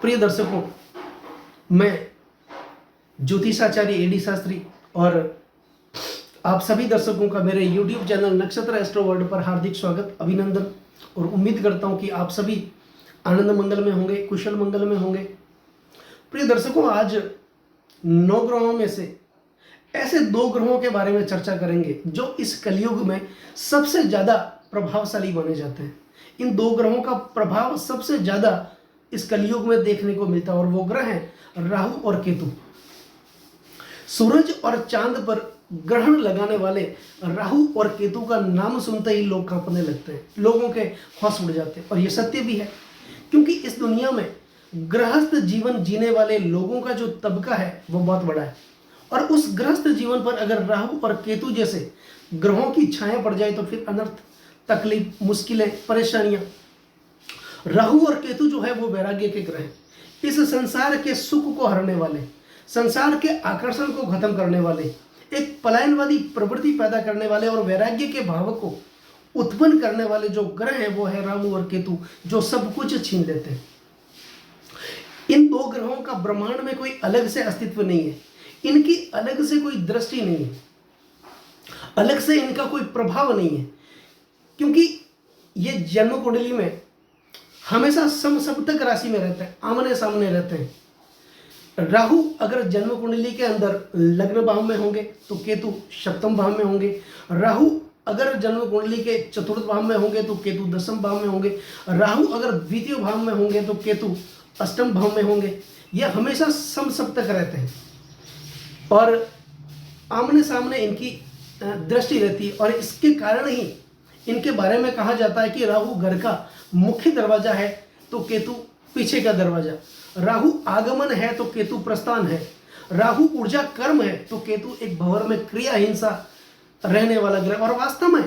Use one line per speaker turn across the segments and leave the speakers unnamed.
प्रिय दर्शकों, मैं ज्योतिषाचार्य एडी शास्त्री और आप सभी दर्शकों का मेरे YouTube चैनल नक्षत्र एस्ट्रो वर्ल्ड पर हार्दिक स्वागत, अभिनंदन और उम्मीद करता हूं कि आप सभी आनंद मंगल में होंगे, कुशल मंगल में होंगे। प्रिय दर्शकों, आज 9 ग्रहों में से ऐसे 2 ग्रहों के बारे में चर्चा करेंगे जो इस कलयुग में सबसे ज़्यादा प्रभावशाली माने जाते हैं। इन 2 ग्रहों का प्रभाव सबसे ज़्यादा इस कलयुग में देखने को मिलता है और वो ग्रह हैं राहु और केतु। सूरज और चांद पर ग्रहण लगाने वाले राहु और केतु का नाम सुनते ही लोग कांपने लगते हैं, लोगों के होश उड़ जाते हैं। और ये सत्य भी है, क्योंकि इस दुनिया में गृहस्थ जीवन जीने वाले लोगों का जो तबका है वो बहुत बड़ा है। और उस गृहस्थ जीवन पर अगर राहु और केतु जैसे ग्रहों की छाया पड़ जाए तो फिर अनर्थ, तकलीफ, मुश्किलें, परेशानियां। राहु और केतु जो है वो वैराग्य के ग्रह हैं। इस संसार के सुख को हरने वाले, संसार के आकर्षण को खत्म करने वाले, एक पलायनवादी प्रवृत्ति पैदा करने वाले और वैराग्य के भाव को उत्पन्न करने वाले जो ग्रह हैं वो है राहु और केतु, जो सब कुछ छीन लेते हैं। इन 2 ग्रहों का ब्रह्मांड में कोई अलग से अस्तित्व नहीं है, इनकी अलग से कोई दृष्टि नहीं है, अलग से इनका कोई प्रभाव नहीं है, क्योंकि ये जन्म कुंडली में हमेशा समसप्तक राशि में रहते हैं, आमने सामने रहते हैं। राहु अगर जन्म कुंडली के अंदर लग्न भाव में होंगे तो केतु सप्तम भाव में होंगे। राहु अगर जन्म कुंडली के चतुर्थ भाव में होंगे तो केतु दशम भाव में होंगे। राहु अगर द्वितीय भाव में होंगे तो केतु अष्टम भाव में होंगे। यह हमेशा समसप्तक रहते हैं और आमने सामने इनकी दृष्टि रहती है। और इसके कारण ही इनके बारे में कहा जाता है कि राहु घर का मुख्य दरवाजा है तो केतु पीछे का दरवाजा। राहु आगमन है तो केतु प्रस्थान है। राहु ऊर्जा कर्म है तो केतु एक भंवर में क्रिया हिंसा रहने वाला ग्रह। और वास्तव में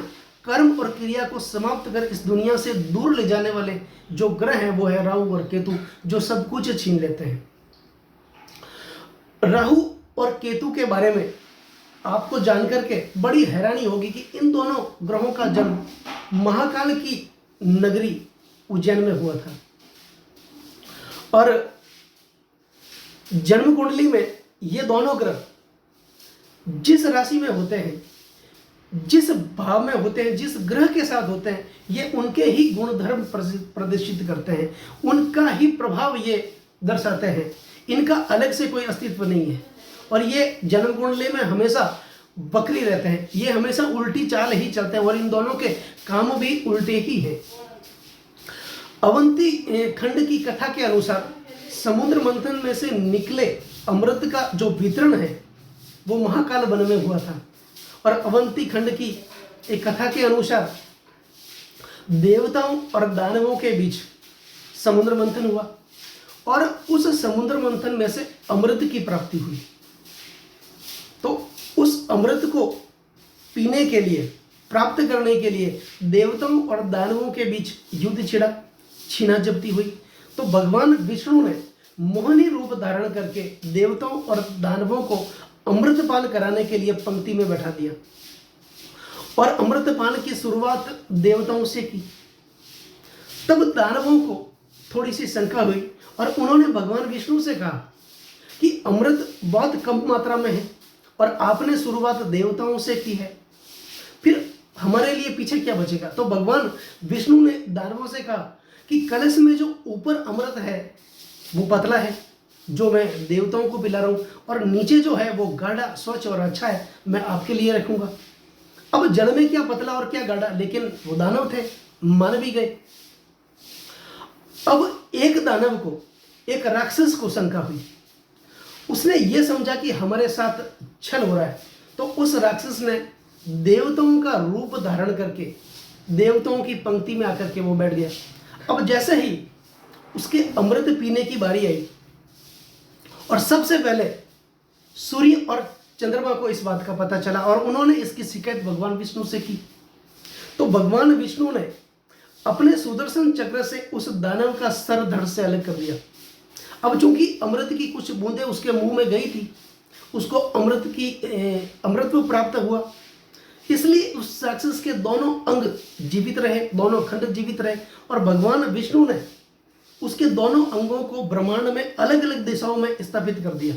कर्म और क्रिया को समाप्त कर इस दुनिया से दूर ले जाने वाले जो ग्रह हैं वो है राहु और केतु, जो सब कुछ छीन लेते हैं। राहु और केतु के बारे में आपको जानकर के बड़ी हैरानी होगी कि इन दोनों ग्रहों का जन्म महाकाल की नगरी उज्जैन में हुआ था। और जन्म कुंडली में ये दोनों ग्रह जिस राशि में होते हैं, जिस भाव में होते हैं, जिस ग्रह के साथ होते हैं, ये उनके ही गुण धर्म प्रदर्शित करते हैं, उनका ही प्रभाव ये दर्शाते हैं। इनका अलग से कोई अस्तित्व नहीं है। और ये जन्म कुंडली में हमेशा बकरी रहते हैं, ये हमेशा उल्टी चाल ही चलते हैं और इन दोनों के काम भी उल्टे ही हैं। अवंती खंड की कथा के अनुसार समुद्र मंथन में से निकले अमृत का जो वितरण है वो महाकाल वन में हुआ था। और अवंती खंड की एक कथा के अनुसार देवताओं और दानवों के बीच समुद्र मंथन हुआ और उस समुद्र मंथन में से अमृत की प्राप्ति हुई। तो उस अमृत को पीने के लिए, प्राप्त करने के लिए देवताओं और दानवों के बीच युद्ध छिड़ा, छीना जब्ती हुई। तो भगवान विष्णु ने मोहिनी रूप धारण करके देवताओं और दानवों को अमृतपान कराने के लिए पंक्ति में बैठा दिया और अमृतपान की शुरुआत देवताओं से की। तब दानवों को थोड़ी सी शंका हुई और उन्होंने भगवान विष्णु से कहा कि अमृत बहुत कम मात्रा में है और आपने शुरुआत देवताओं से की है, फिर हमारे लिए पीछे क्या बचेगा। तो भगवान विष्णु ने दानवों से कहा कि कलश में जो ऊपर अमृत है वो पतला है, जो मैं देवताओं को पिला रहा हूँ, और नीचे जो है वो गाढ़ा, स्वच्छ और अच्छा है, मैं आपके लिए रखूंगा। अब जल में क्या पतला और क्या गाढ़ा, लेकिन वो दानव थे, मान भी गए। अब एक दानव को, एक राक्षस को शंका हुई। उसने ये समझा कि हमारे साथ छल हो रहा है, तो उस राक्षस ने देवताओं का रूप धारण करके देवताओं की पंक्ति में आकर के वो बैठ गया। अब जैसे ही उसके अमृत पीने की बारी आई और सबसे पहले सूर्य और चंद्रमा को इस बात का पता चला और उन्होंने इसकी शिकायत भगवान विष्णु से की। तो भगवान विष्णु ने अपने सुदर्शन चक्र से उस दानव का सर धड़ से अलग कर दिया। अब चूंकि अमृत की कुछ बूंदें उसके मुंह में गई थी, उसको अमृत प्राप्त हुआ, इसलिए उस राक्षस के दोनों अंग जीवित रहे, दोनों खंड जीवित रहे। और भगवान विष्णु ने उसके दोनों अंगों को ब्रह्मांड में अलग अलग दिशाओं में स्थापित कर दिया,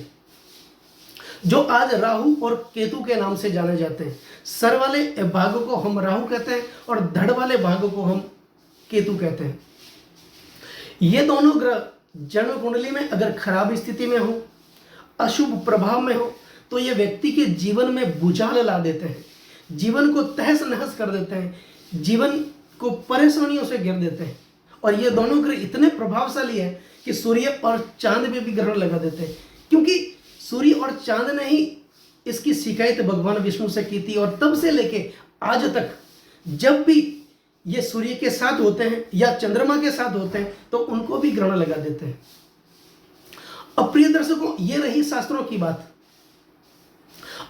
जो आज राहु और केतु के नाम से जाने जाते हैं। सर वाले भाग को हम राहु कहते हैं और धड़ वाले भाग को हम केतु कहते हैं। ये दोनों ग्रह जन्म कुंडली में अगर खराब स्थिति में हो, अशुभ प्रभाव में हो, तो ये व्यक्ति के जीवन में भूचाल ला देते हैं, जीवन को तहस नहस कर देते हैं, जीवन को परेशानियों से घेर देते हैं। और ये दोनों ग्रह इतने प्रभावशाली हैं कि सूर्य और चांद में भी ग्रहण लगा देते हैं, क्योंकि सूर्य और चांद ने ही इसकी शिकायत भगवान विष्णु से की थी। और तब से लेके आज तक जब भी ये सूर्य के साथ होते हैं या चंद्रमा के साथ होते हैं तो उनको भी ग्रहण लगा देते हैं। अब प्रिय दर्शकों, ये रही शास्त्रों की बात।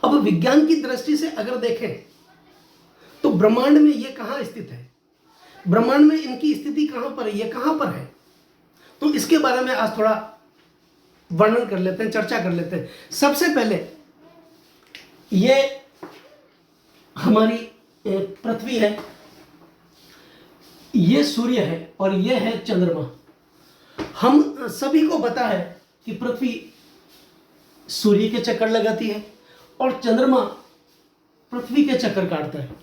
अब विज्ञान की दृष्टि से अगर देखें तो ब्रह्मांड में ये कहां स्थित है, ब्रह्मांड में इनकी स्थिति कहां पर है, ये कहां पर है, तो इसके बारे में आज थोड़ा वर्णन कर लेते हैं, चर्चा कर लेते हैं। सबसे पहले ये हमारी पृथ्वी है, ये सूर्य है और ये है चंद्रमा। हम सभी को पता है कि पृथ्वी सूर्य के चक्कर लगाती है और चंद्रमा पृथ्वी के चक्कर काटता है।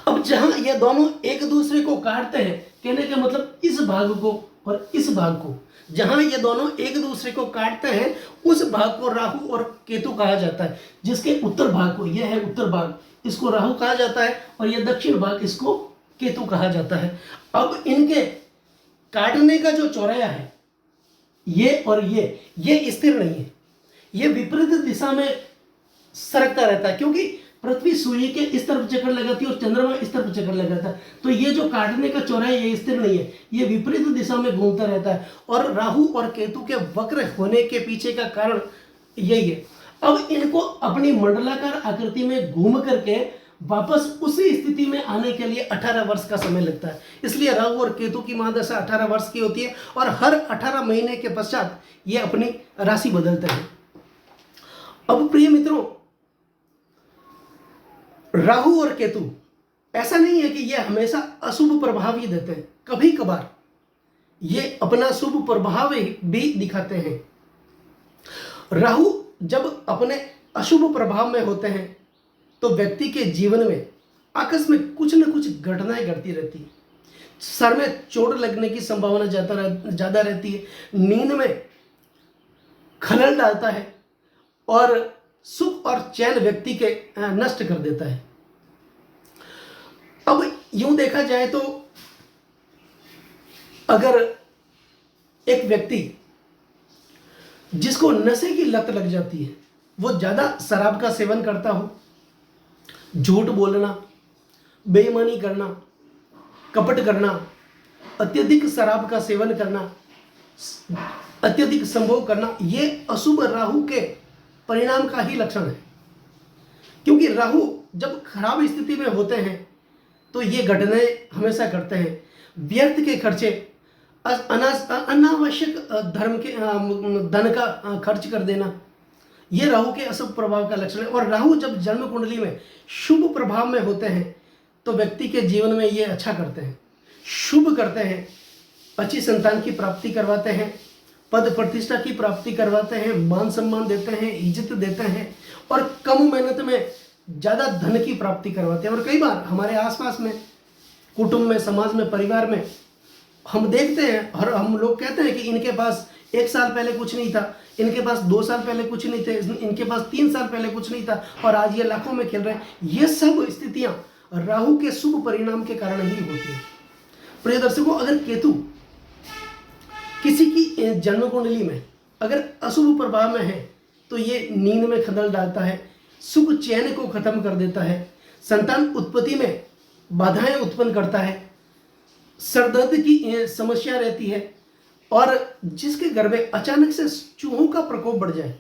अब जहां ये दोनों एक दूसरे को काटते हैं, कहने का मतलब इस भाग को और इस भाग को, जहां ये दोनों एक दूसरे को काटते हैं उस भाग को राहु और केतु कहा जाता है। जिसके उत्तर भाग को, यह है उत्तर भाग, इसको राहु कहा जाता है और यह दक्षिण भाग, इसको केतु कहा जाता है। अब इनके काटने का जो चौराया है, ये और ये स्थिर नहीं है, ये विपरीत दिशा में सरकता रहता है, क्योंकि पृथ्वी सूर्य के इस तरफ चक्कर लगाती है और चंद्रमा इस तरफ चक्कर लगाता है। तो ये जो काटने का चौराहा ये स्थिर नहीं है, ये विपरीत दिशा में घूमता रहता है। और राहु और केतु के वक्र होने के पीछे का कारण यही है। अब इनको अपनी मंडलाकार आकृति में घूम करके वापस उसी स्थिति में आने के लिए 18 वर्ष का समय लगता है। इसलिए राहु और केतु की महादशा 18 वर्ष की होती है और हर 18 महीने के पश्चात ये अपनी राशि बदलते हैं। अब प्रिय मित्रों, राहु और केतु ऐसा नहीं है कि ये हमेशा अशुभ प्रभाव ही देते हैं, कभी कभार ये अपना शुभ प्रभाव भी दिखाते हैं। राहु जब अपने अशुभ प्रभाव में होते हैं तो व्यक्ति के जीवन में आकस्मिक कुछ न कुछ घटनाएं घटती रहती है। सर में चोट लगने की संभावना ज़्यादा रहती है, नींद में खलल डालता है और सुख और चैन व्यक्ति के नष्ट कर देता है। अब यूं देखा जाए तो अगर एक व्यक्ति जिसको नशे की लत लग जाती है, वो ज़्यादा शराब का सेवन करता हो, झूठ बोलना, बेईमानी करना, कपट करना, अत्यधिक शराब का सेवन करना, अत्यधिक संभोग करना, ये अशुभ राहु के परिणाम का ही लक्षण है। क्योंकि राहु जब खराब स्थिति में होते हैं तो ये घटनाएं हमेशा करते हैं। व्यर्थ के खर्चे, अनावश्यक धन का खर्च कर देना, ये राहु के अशुभ प्रभाव का लक्षण है। और राहु जब जन्म कुंडली में शुभ प्रभाव में होते हैं तो व्यक्ति के जीवन में ये अच्छा करते हैं, शुभ करते हैं, अच्छी संतान की प्राप्ति करवाते हैं, पद प्रतिष्ठा की प्राप्ति करवाते हैं, मान सम्मान देते हैं, इज्जत देते हैं और कम मेहनत में ज़्यादा धन की प्राप्ति करवाते हैं। और कई बार हमारे आसपास में, कुटुंब में, समाज में, परिवार में हम देखते हैं और हम लोग कहते हैं कि इनके पास 1 साल पहले कुछ नहीं था, इनके पास 2 साल पहले कुछ नहीं थे, इनके पास 3 साल पहले कुछ नहीं था और आज ये लाखों में खेल रहे हैं। ये सब स्थितियां राहु के शुभ परिणाम के कारण ही होती है। प्रिय दर्शकों, अगर केतु किसी की जन्म कुंडली में अगर अशुभ प्रभाव में है तो ये नींद में खलल डालता है, सुख चैन को खत्म कर देता है, संतान उत्पत्ति में बाधाएं उत्पन्न करता है, सरदर्द की समस्या रहती है और जिसके घर में अचानक से चूहों का प्रकोप बढ़ जाए,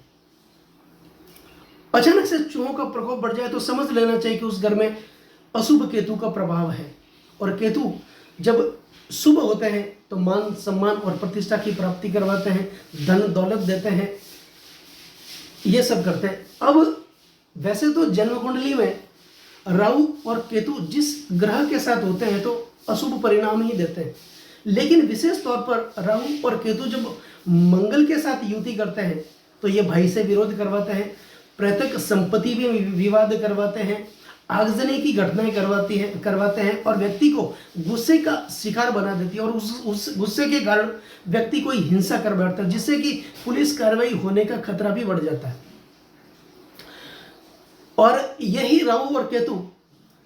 अचानक से चूहों का प्रकोप बढ़ जाए तो समझ लेना चाहिए कि उस घर में अशुभ केतु का प्रभाव है। और केतु जब शुभ होते हैं तो मान सम्मान और प्रतिष्ठा की प्राप्ति करवाते हैं, धन दौलत देते हैं, ये सब करते हैं। अब वैसे तो जन्म कुंडली में राहु और केतु जिस ग्रह के साथ होते हैं तो अशुभ परिणाम ही देते हैं, लेकिन विशेष तौर पर राहु और केतु जब मंगल के साथ युति करते हैं तो ये भाई से विरोध करवाते हैं, पैतृक संपत्ति में विवाद करवाते हैं, आगजनी की घटनाएं करवाते हैं और व्यक्ति को गुस्से का शिकार बना देती है और उस गुस्से के कारण व्यक्ति कोई हिंसा कर बैठता है, जिससे कि पुलिस कार्रवाई होने का खतरा भी बढ़ जाता है। और यही राहु और केतु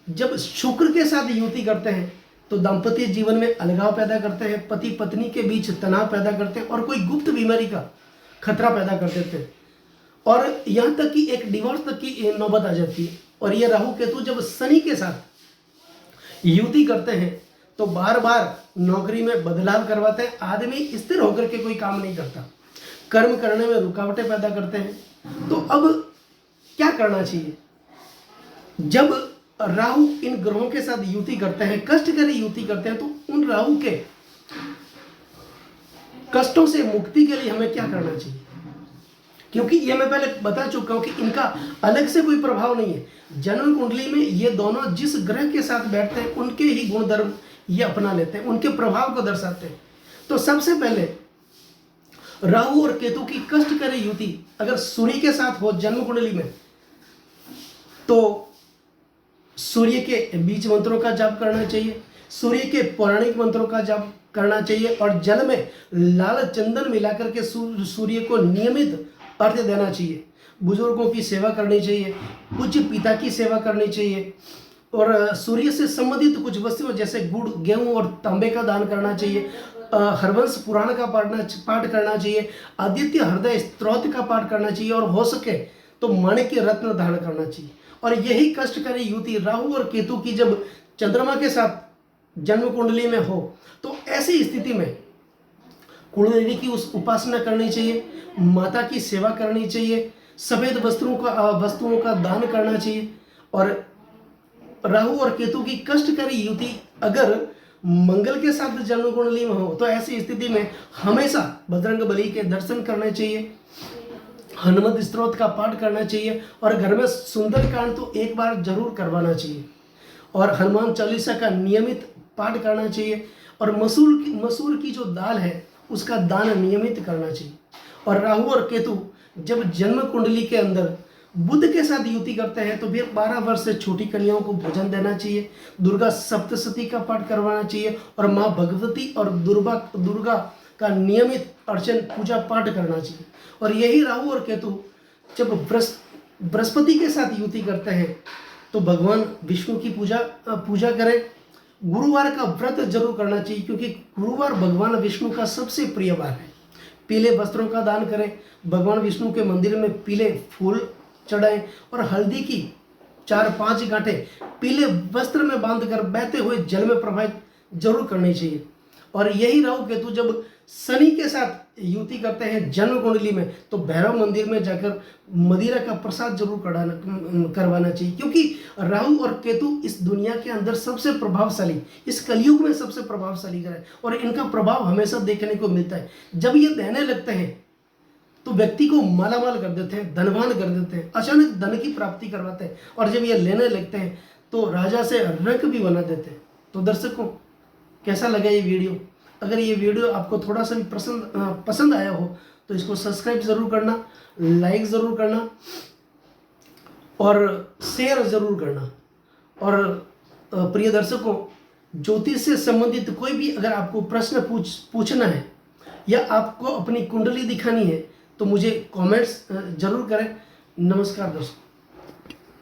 जब शुक्र के साथ युति करते हैं तो दाम्पत्य जीवन में अलगाव पैदा करते हैं, पति पत्नी के बीच तनाव पैदा करते हैं और कोई गुप्त बीमारी का खतरा पैदा कर देते हैं और यहाँ तक कि एक डिवोर्स तक की नौबत आ जाती है। और ये राहु केतु जब शनि के साथ युति करते हैं तो बार बार नौकरी में बदलाव करवाते हैं, आदमी स्थिर होकर के कोई काम नहीं करता, कर्म करने में रुकावटें पैदा करते हैं। तो अब क्या करना चाहिए? जब राहु इन ग्रहों के साथ युति करते हैं, कष्टकारी युति करते हैं, तो उन राहु के कष्टों से मुक्ति के लिए हमें क्या करना चाहिए? क्योंकि ये मैं पहले बता चुका हूं कि इनका अलग से कोई प्रभाव नहीं है। जन्म कुंडली में ये दोनों जिस ग्रह के साथ बैठते हैं उनके ही गुण धर्म ये अपना लेते हैं, उनके प्रभाव को दर्शाते हैं। तो सबसे पहले राहु और केतु की कष्टकारी युति अगर सूर्य के साथ हो जन्म कुंडली में तो सूर्य के बीज मंत्रों का जाप करना चाहिए, सूर्य के पौराणिक मंत्रों का जाप करना चाहिए और जल में लाल चंदन मिलाकर के सूर्य को नियमित अर्घ्य देना चाहिए। बुजुर्गों की सेवा करनी चाहिए, पूज्य पिता की सेवा करनी चाहिए और सूर्य से संबंधित कुछ वस्तुओं जैसे गुड़, गेहूं और तांबे का दान करना चाहिए। हरवंश पुराण का पाठ करना चाहिए, आदित्य हृदय स्तोत्र का पाठ करना चाहिए और हो सके तो माणिक्य रत्न धारण करना चाहिए। और यही कष्टकारी युति राहु और केतु की जब चंद्रमा के साथ जन्म कुंडली में हो तो ऐसी स्थिति में कुलदेवी की उस उपासना करनी चाहिए, माता की सेवा करनी चाहिए, सफेद वस्तुओं का दान करना चाहिए। और राहु और केतु की कष्टकारी युति अगर मंगल के साथ जन्म कुंडली में हो तो ऐसी स्थिति में हमेशा बजरंग बली के दर्शन करने चाहिए, हनुमत स्तोत्र का पाठ करना चाहिए और घर में सुंदरकांड तो एक बार जरूर करवाना चाहिए और हनुमान चालीसा का नियमित पाठ करना चाहिए और मसूर की जो दाल है उसका दान नियमित करना चाहिए। और राहु और केतु जब जन्म कुंडली के अंदर बुध के साथ युति करते हैं तो फिर 12 वर्ष से छोटी कन्याओं को भोजन देना चाहिए, दुर्गा सप्तशती का पाठ करवाना चाहिए और माँ भगवती और दुर्गा का नियमित अर्चन पूजा पाठ करना चाहिए। और यही राहु और केतु जब बृहस्पति के साथ युति करते हैं तो भगवान विष्णु की पूजा करें। गुरुवार का व्रत जरूर करना चाहिए क्योंकि गुरुवार भगवान विष्णु का सबसे प्रिय वार है। पीले वस्त्रों का दान करें, भगवान विष्णु के मंदिर में पीले फूल चढ़ाएं और हल्दी की 4-5 गांठें पीले वस्त्र में बांधकर बहते हुए जल में प्रवाहित जरूर करनी चाहिए। और यही राहु केतु जब शनि के साथ युति करते हैं जन्म कुंडली में तो भैरव मंदिर में जाकर मदिरा का प्रसाद जरूर करवाना चाहिए क्योंकि राहु और केतु इस दुनिया के अंदर सबसे प्रभावशाली, इस कलयुग में सबसे प्रभावशाली ग्रह है और इनका प्रभाव हमेशा देखने को मिलता है। जब ये देने लगते हैं तो व्यक्ति को मालामाल कर देते हैं, धनवान कर देते हैं, अचानक धन की प्राप्ति करवाते हैं और जब ये लेने लगते हैं तो राजा से रंक भी बना देते हैं। तो दर्शकों, कैसा लगा ये वीडियो? अगर ये वीडियो आपको थोड़ा सा भी पसंद आया हो तो इसको सब्सक्राइब ज़रूर करना, लाइक ज़रूर करना और शेयर ज़रूर करना। और प्रिय दर्शकों, ज्योतिष से संबंधित कोई भी अगर आपको प्रश्न पूछना है या आपको अपनी कुंडली दिखानी है तो मुझे कमेंट्स ज़रूर करें। नमस्कार दोस्तों।